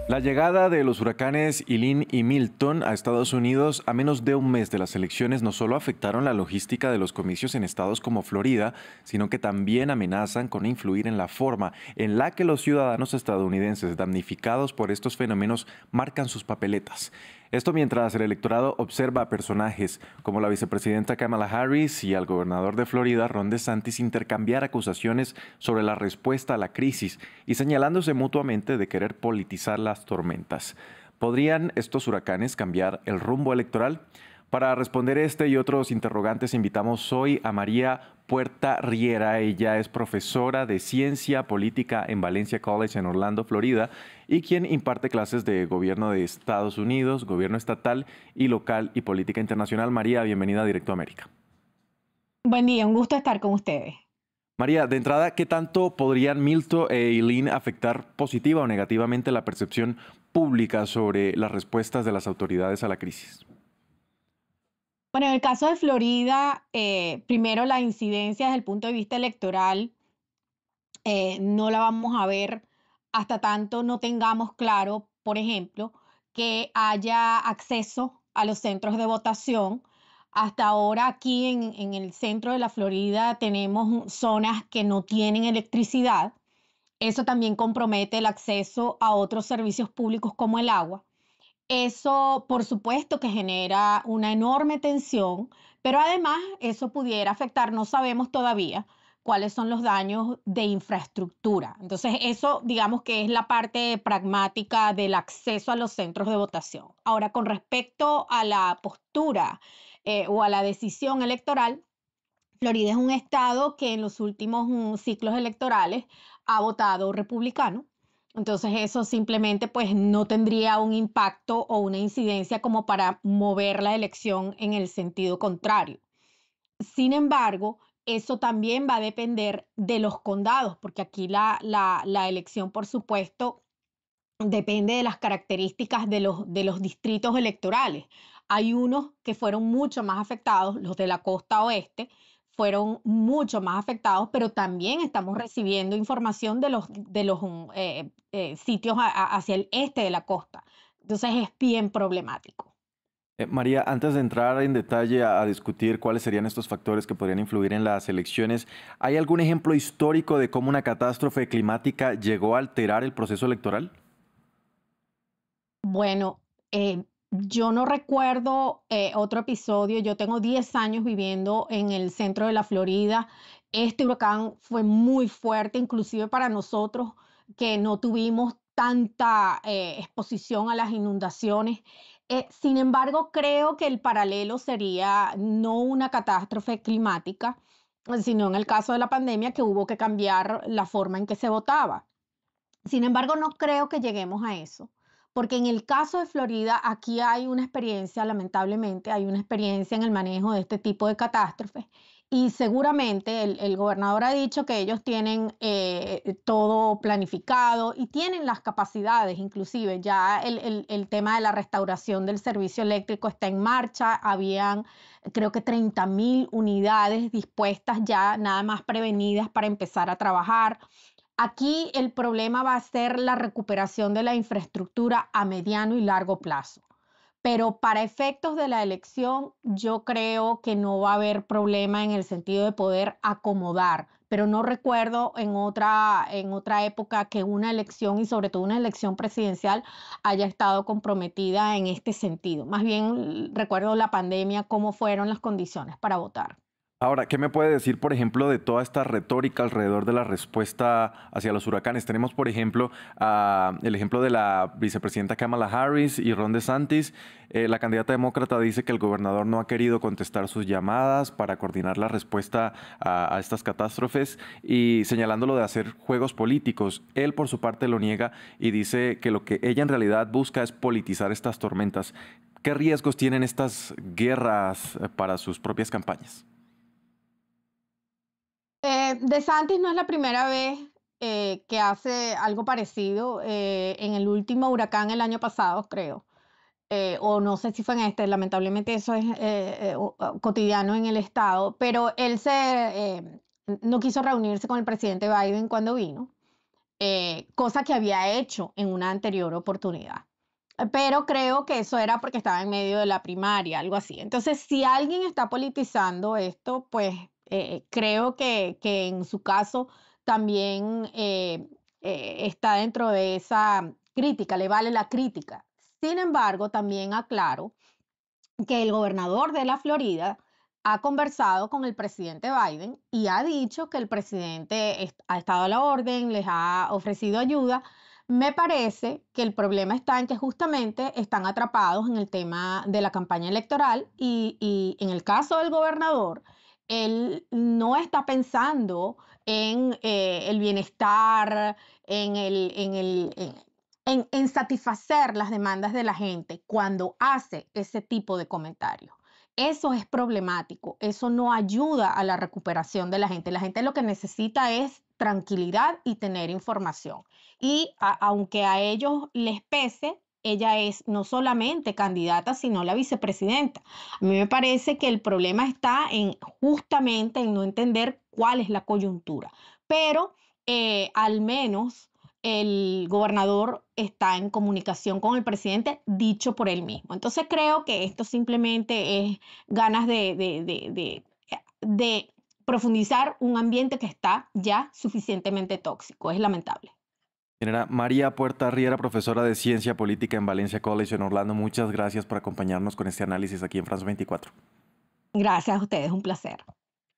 La llegada de los huracanes Helene y Milton a Estados Unidos a menos de un mes de las elecciones no solo afectaron la logística de los comicios en estados como Florida, sino que también amenazan con influir en la forma en la que los ciudadanos estadounidenses damnificados por estos fenómenos marcan sus papeletas. Esto mientras el electorado observa a personajes como la vicepresidenta Kamala Harris y al gobernador de Florida, Ron DeSantis, intercambiar acusaciones sobre la respuesta a la crisis y señalándose mutuamente de querer politizar las tormentas. ¿Podrían estos huracanes cambiar el rumbo electoral? Para responder este y otros interrogantes invitamos hoy a María Puerta Riera. Ella es profesora de Ciencia Política en Valencia College en Orlando, Florida, y quien imparte clases de gobierno de Estados Unidos, gobierno estatal y local y política internacional. María, bienvenida a Directo América. Buen día, un gusto estar con ustedes. María, de entrada, ¿qué tanto podrían Milton e Helene afectar positiva o negativamente la percepción pública sobre las respuestas de las autoridades a la crisis? Bueno, en el caso de Florida, primero la incidencia desde el punto de vista electoral no la vamos a ver hasta tanto no tengamos claro, por ejemplo, que haya acceso a los centros de votación. Hasta ahora aquí en el centro de la Florida tenemos zonas que no tienen electricidad. Eso también compromete el acceso a otros servicios públicos como el agua. Eso, por supuesto, que genera una enorme tensión, pero además eso pudiera afectar, no sabemos todavía cuáles son los daños de infraestructura. Entonces, eso digamos que es la parte pragmática del acceso a los centros de votación. Ahora, con respecto a la postura o a la decisión electoral, Florida es un estado que en los últimos ciclos electorales ha votado republicano. Entonces eso simplemente pues no tendría un impacto o una incidencia como para mover la elección en el sentido contrario. Sin embargo, eso también va a depender de los condados, porque aquí la elección, por supuesto, depende de las características de los distritos electorales. Hay unos que fueron mucho más afectados, los de la costa oeste fueron mucho más afectados, pero también estamos recibiendo información de los sitios hacia el este de la costa. Entonces es bien problemático. María, antes de entrar en detalle a discutir cuáles serían estos factores que podrían influir en las elecciones, ¿hay algún ejemplo histórico de cómo una catástrofe climática llegó a alterar el proceso electoral? Bueno, yo no recuerdo otro episodio. Yo tengo 10 años viviendo en el centro de la Florida. Este huracán fue muy fuerte, inclusive para nosotros que no tuvimos tanta exposición a las inundaciones. Sin embargo, creo que el paralelo sería no una catástrofe climática, sino en el caso de la pandemia que hubo que cambiar la forma en que se votaba. Sin embargo, no creo que lleguemos a eso, porque en el caso de Florida, aquí hay una experiencia, lamentablemente, hay una experiencia en el manejo de este tipo de catástrofes y seguramente el gobernador ha dicho que ellos tienen todo planificado y tienen las capacidades, inclusive ya el tema de la restauración del servicio eléctrico está en marcha, habían creo que 30.000 unidades dispuestas ya, nada más prevenidas para empezar a trabajar. Aquí el problema va a ser la recuperación de la infraestructura a mediano y largo plazo. Pero para efectos de la elección, yo creo que no va a haber problema en el sentido de poder acomodar. Pero no recuerdo en otra época que una elección y sobre todo una elección presidencial haya estado comprometida en este sentido. Más bien recuerdo la pandemia, cómo fueron las condiciones para votar. Ahora, ¿qué me puede decir, por ejemplo, de toda esta retórica alrededor de la respuesta hacia los huracanes? Tenemos, por ejemplo, el ejemplo de la vicepresidenta Kamala Harris y Ron DeSantis. La candidata demócrata dice que el gobernador no ha querido contestar sus llamadas para coordinar la respuesta a estas catástrofes y señalándolo de hacer juegos políticos. Él, por su parte, lo niega y dice que lo que ella en realidad busca es politizar estas tormentas. ¿Qué riesgos tienen estas guerras para sus propias campañas? DeSantis no es la primera vez que hace algo parecido. En el último huracán el año pasado, creo, o no sé si fue en este, lamentablemente eso es cotidiano en el estado, pero él no quiso reunirse con el presidente Biden cuando vino. cosa que había hecho en una anterior oportunidad. Pero creo que eso era porque estaba en medio de la primaria, algo así. Entonces, si alguien está politizando esto, pues creo que en su caso también está dentro de esa crítica, le vale la crítica. Sin embargo, también aclaro que el gobernador de la Florida ha conversado con el presidente Biden y ha dicho que el presidente ha estado a la orden, les ha ofrecido ayuda. Me parece que el problema está en que justamente están atrapados en el tema de la campaña electoral y en el caso del gobernador, él no está pensando en el bienestar, en satisfacer las demandas de la gente cuando hace ese tipo de comentarios. Eso es problemático, eso no ayuda a la recuperación de la gente. La gente lo que necesita es tranquilidad y tener información. Y aunque a ellos les pese, ella es no solamente candidata, sino la vicepresidenta. A mí me parece que el problema está en justamente en no entender cuál es la coyuntura. Pero al menos el gobernador está en comunicación con el presidente, dicho por él mismo. Entonces creo que esto simplemente es ganas de profundizar un ambiente que está ya suficientemente tóxico. Es lamentable. Genera María Puerta Riera, profesora de Ciencia Política en Valencia College en Orlando. Muchas gracias por acompañarnos con este análisis aquí en France 24. Gracias a ustedes, un placer.